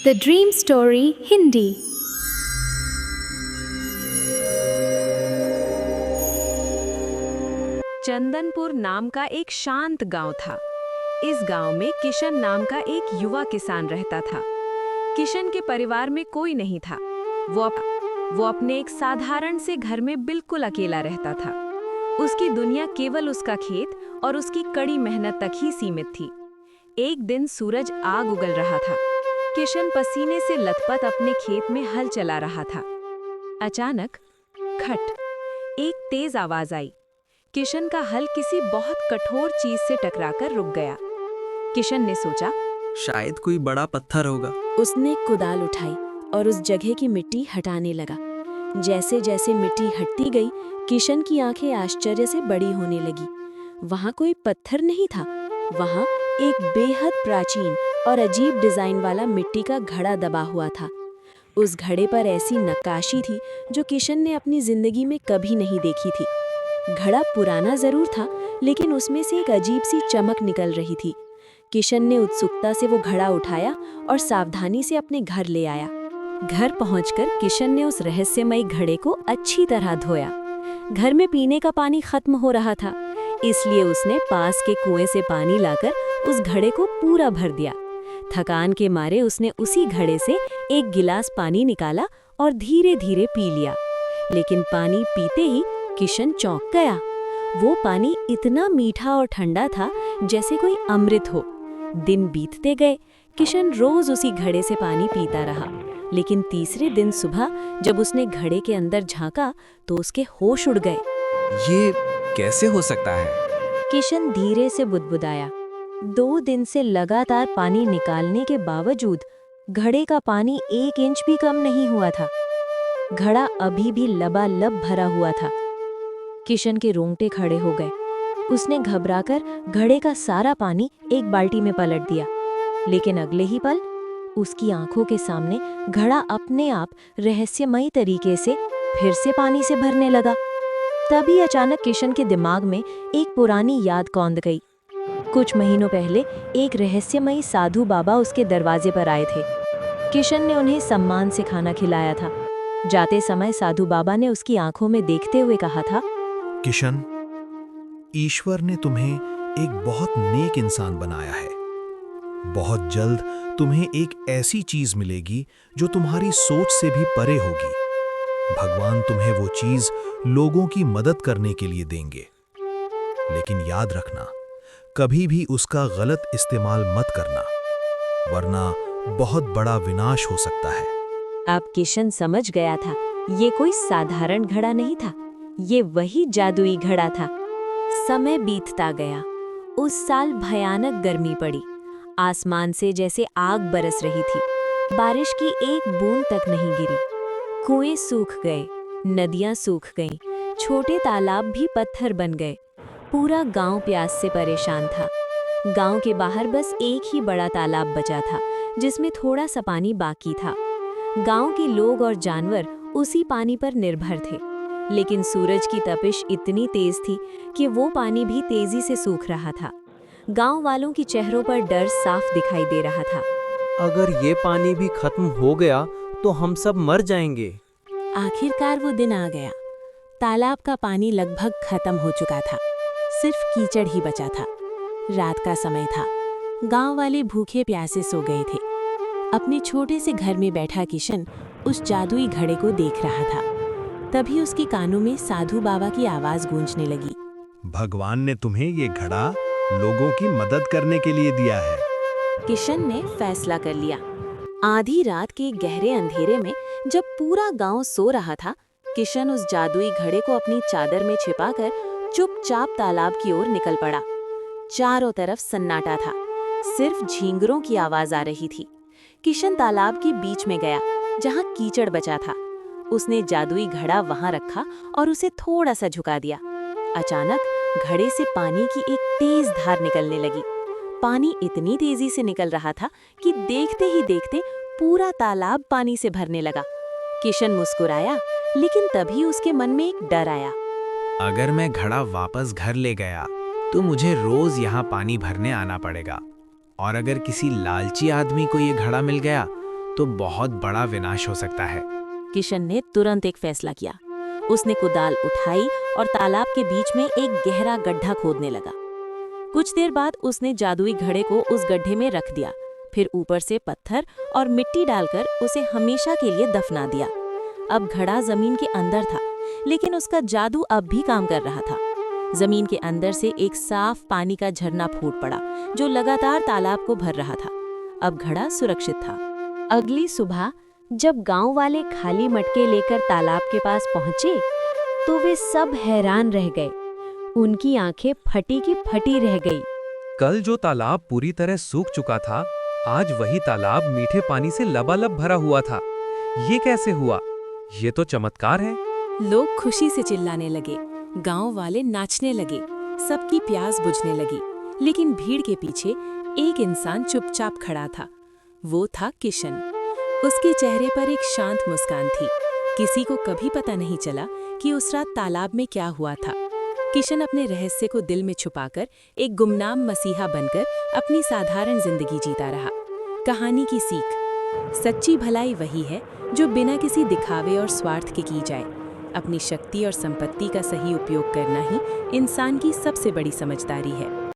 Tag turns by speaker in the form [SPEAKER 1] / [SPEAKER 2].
[SPEAKER 1] The Dream Story Hindi.
[SPEAKER 2] Chandanpur नाम का एक शांत गांव था। इस गांव में किशन नाम का एक युवा किसान रहता था। किशन के परिवार में कोई नहीं था। वो अपने एक साधारण से घर में बिल्कुल अकेला रहता था। उसकी दुनिया केवल उसका खेत और उसकी कड़ी मेहनत तक ही सीमित थी। एक दिन सूरज आग उगल रहा था। किशन पसीने से लथपथ अपने खेत में हल चला रहा था। अचानक खट एक तेज आवाज आई। किशन का हल किसी बहुत कठोर चीज से टकराकर रुक गया। किशन ने सोचा,
[SPEAKER 3] शायद कोई बड़ा पत्थर होगा।
[SPEAKER 4] उसने कुदाल उठाई और उस जगह की मिट्टी हटाने लगा। जैसे जैसे मिट्टी हटती गई, किशन की आंखें आश्चर्य से बड़ी होने लगी। वहां कोई पत्थर नहीं था, वहां एक बेहद प्राचीन और अजीब डिजाइन वाला मिट्टी का घड़ा दबा हुआ था। उस घड़े पर ऐसी नक्काशी थी जो किशन ने अपनी जिंदगी में कभी नहीं देखी थी। घड़ा पुराना जरूर था, लेकिन उसमें से एक अजीब सी चमक निकल रही थी। किशन ने उत्सुकता से वो घड़ा उठाया और सावधानी से अपने घर ले आया। घर पहुंचकर किशन ने उस रहस्यमयी घड़े को अच्छी तरह धोया। घर में पीने का पानी खत्म हो रहा था, इसलिए उसने पास के कुएं से पानी लाकर उस घड़े को पूरा भर दिया। थकान के मारे उसने उसी घड़े से एक गिलास पानी निकाला और धीरे धीरे पी लिया। लेकिन पानी पीते ही किशन चौंक गया। वो पानी इतना मीठा और ठंडा था जैसे कोई अमृत हो। दिन बीतते गए, किशन रोज उसी घड़े से पानी पीता रहा। लेकिन तीसरे दिन सुबह जब उसने घड़े के अंदर झांका तो उसके होश उड़ गए।
[SPEAKER 3] ये कैसे हो सकता है?
[SPEAKER 4] किशन धीरे से बुदबुदाया। 2 दिन से लगातार पानी निकालने के बावजूद घड़े का पानी 1 इंच भी कम नहीं हुआ था। घड़ा अभी भी लबालब भरा हुआ था। किशन के रोंगटे खड़े हो गए। उसने घबराकर घड़े का सारा पानी एक बाल्टी में पलट दिया। लेकिन अगले ही पल उसकी आंखों के सामने घड़ा अपने आप रहस्यमयी तरीके से फिर से पानी से भरने लगा। तभी अचानक किशन के दिमाग में एक पुरानी याद कौंध गई। कुछ महीनों पहले एक रहस्यमयी साधु बाबा उसके दरवाजे पर आए थे। किशन ने उन्हें सम्मान से खाना खिलाया था। जाते समय साधु बाबा ने उसकी आंखों में देखते हुए कहा था,
[SPEAKER 5] किशन, ईश्वर ने तुम्हें एक बहुत नेक इंसान बनाया है। बहुत जल्द तुम्हें एक ऐसी चीज मिलेगी जो तुम्हारी सोच से भी परे होगी। भगवान तुम्हें वो चीज लोगों की मदद करने के लिए देंगे। लेकिन याद रखना, कभी भी उसका गलत इस्तेमाल मत करना, वरना बहुत बड़ा विनाश हो सकता है।
[SPEAKER 4] अब किशन समझ गया था, ये कोई साधारण घड़ा नहीं था, ये वही जादुई घड़ा था। समय बीतता गया। उस साल भयानक गर्मी पड़ी। आसमान से जैसे आग बरस रही थी। बारिश की एक बूंद तक नहीं गिरी। कुएं सूख गए, नदियां सूख गईं, छोटे तालाब भी पत्थर बन गए। पूरा गांव प्यास से परेशान था। गांव के बाहर बस एक ही बड़ा तालाब बचा था, जिसमें थोड़ा सा पानी बाकी था। गांव के लोग और जानवर उसी पानी पर निर्भर थे। लेकिन सूरज की तपिश इतनी तेज थी कि वो पानी भी तेजी से सूख रहा था। गांव वालों की चेहरों पर डर साफ दिखाई दे रहा था।
[SPEAKER 6] अगर ये पानी भी खत्म हो गया तो हम सब मर जाएंगे।
[SPEAKER 4] आखिरकार वो दिन आ गया। तालाब का पानी लगभग खत्म हो चुका था। सिर्फ कीचड़ ही बचा था। रात का समय था। गांव वाले भूखे प्यासे सो गए थे। अपने छोटे से घर में बैठा किशन उस जादुई घड़े को देख रहा था। तभी उसके कानों में साधु बाबा की आवाज गूंजने लगी।
[SPEAKER 5] भगवान ने तुम्हें ये घड़ा लोगों की मदद करने के लिए दिया है।
[SPEAKER 4] किशन ने फैसला कर लिया। आधी रात के गहरे अंधेरे में जब पूरा गांव सो रहा था, किशन उस जादुई घड़े को अपनी चादर में छिपाकर चुपचाप तालाब की ओर निकल पड़ा। चारों तरफ सन्नाटा था। सिर्फ झींगरों की आवाज आ रही थी। किशन तालाब के बीच में गया, जहां कीचड़ बचा था। उसने जादुई घड़ा वहां रखा और उसे थोड़ा सा झुका दिया। अचानक घड़े से पानी की एक तेज धार निकलने लगी। पानी इतनी तेजी से निकल रहा था कि देखते ही देखते पूरा तालाब पानी से भरने लगा। किशन मुस्कुराया, लेकिन तभी उसके मन में एक डर आया।
[SPEAKER 3] अगर मैं घड़ा वापस घर ले गया तो मुझे रोज यहाँ पानी भरने आना पड़ेगा। और अगर किसी लालची आदमी को ये घड़ा मिल गया तो बहुत बड़ा विनाश हो सकता है।
[SPEAKER 4] किशन ने तुरंत एक फैसला किया। उसने कुदाल उठाई और तालाब के बीच में एक गहरा गड्ढा खोदने लगा। कुछ देर बाद उसने जादुई घड़े को उस गड्ढे में रख दिया, फिर ऊपर से पत्थर और मिट्टी डालकर उसे हमेशा के लिए दफना दिया। अब घड़ा जमीन के अंदर था, लेकिन उसका जादू अब भी काम कर रहा था। जमीन के अंदर से एक साफ पानी का झरना फूट पड़ा, जो लगातार तालाब को भर रहा था। अब घड़ा सुरक्षित था। अगली सुबह जब गांव वाले खाली मटके लेकर तालाब के पास पहुंचे, तो वे सब हैरान रह गए। उनकी आंखें फटी की फटी रह गई।
[SPEAKER 7] कल जो तालाब पूरी तरह सूख चुका था, आज वही तालाब मीठे पानी से लबालब भरा हुआ था। ये कैसे हुआ? ये तो चमत्कार है।
[SPEAKER 2] लोग खुशी से चिल्लाने लगे, गांव वाले नाचने लगे, सबकी प्यास बुझने लगी। लेकिन भीड़ के पीछे एक इंसान चुपचाप खड़ा था। वो था किशन। उसके चेहरे पर एक शांत मुस्कान थी। किसी को कभी पता नहीं चला कि उस रात तालाब में क्या हुआ था। किशन अपने रहस्य को दिल में छुपाकर एक गुमनाम मसीहा बनकर अपनी साधारण जिंदगी जीता रहा। कहानी की सीख: सच्ची भलाई वही है जो बिना किसी दिखावे और स्वार्थ के की जाए। अपनी शक्ति और संपत्ति का सही उपयोग करना ही इंसान की सबसे बड़ी समझदारी है।